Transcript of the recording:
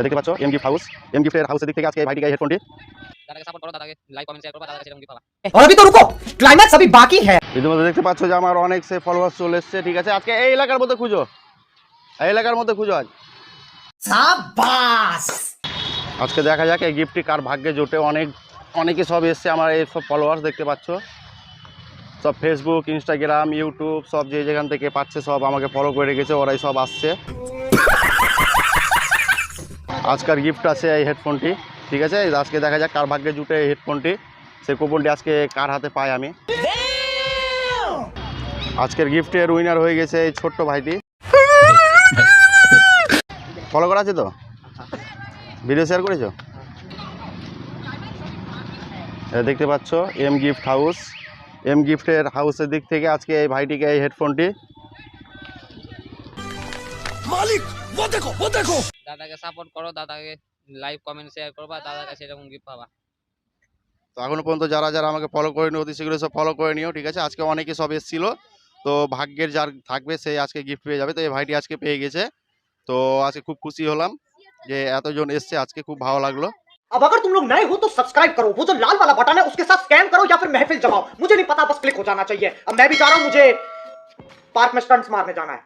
দেখতে পাচ্ছ M gift house, M গিফটের হাউসের দিক থেকে আজকে এই ভাইটিকে এই হেডফোনটি দাদাকে সাপোর্ট করো, দাদাকে লাইক কমেন্ট শেয়ার করো, দাদার কাছে এরকম গিফট পাবা। और अभी तो रुको, क्लाइमैक्स अभी बाकी है। ইতিমধ্যে দেখতে পাচ্ছ যে আমার অনেক সে ফলোয়ার্স চলে এসছে। ঠিক আছে, আজকে এই এলাকার মধ্যে খুঁজো, এই এলাকার মধ্যে খুঁজো আজ। शाबाश। আজকে দেখা যাক এই গিফটটি কার ভাগ্যে জোটে। অনেকে সব এসছে আমার এই সব ফলোয়ার্স দেখতে পাচ্ছ, সব ফেসবুক, ইনস্টাগ্রাম, ইউটিউব সব যে যেখান থেকে পাচ্ছে সব আমাকে ফলো করে রেখেছে, ওরাই সব আসছে। আজকের গিফট আছে এই হেডফোনটি। ঠিক আছে, আজকে দেখা যাক কার ভাগ্যে জুটে এই হেডফোনটি, সেই কুপনটি আজকে কার হাতে পাই আমি। আজকের গিফটের উইনার হয়ে গেছে এই ছোট্ট ভাইটি। ফলো করা আছে তো, ভিডিও শেয়ার করেছো? দেখতে পাচ্ছ এম গিফট হাউস, এম গিফটের হাউসের দিক থেকে আজকে এই ভাইটিকে এই হেডফোনটি। मालिक वो देखो। দাদাকে সাপোর্ট করো, দাদাকে লাইক কমেন্ট শেয়ার করবা, দাদার কাছে এরকম গিফট পাবা। তো এখনো পর্যন্ত যারা যারা আমাকে ফলো করে নিও, অতি শীঘ্রই সব ফলো করে নিও। ঠিক আছে, আজকে অনেকে সব এসেছিলো, তো ভাগ্যের যার থাকবে সেই আজকে গিফট পেয়ে যাবে। তো এই ভাইটি আজকে পেয়ে গেছে, তো আজকে খুব খুশি হলাম যে এতজন এসছে, আজকে খুব ভালো লাগলো। अब अगर तुम लोग नए हो तो सब्सक्राइब करो, वो जो लाल वाला बटन है उसके साथ स्कैम करो या फिर महफिल जमाओ, मुझे नहीं पता, बस क्लिक हो जाना चाहिए। अब मैं भी जा रहा हूँ, मुझे पार्क में स्टंट्स मारने जाना है।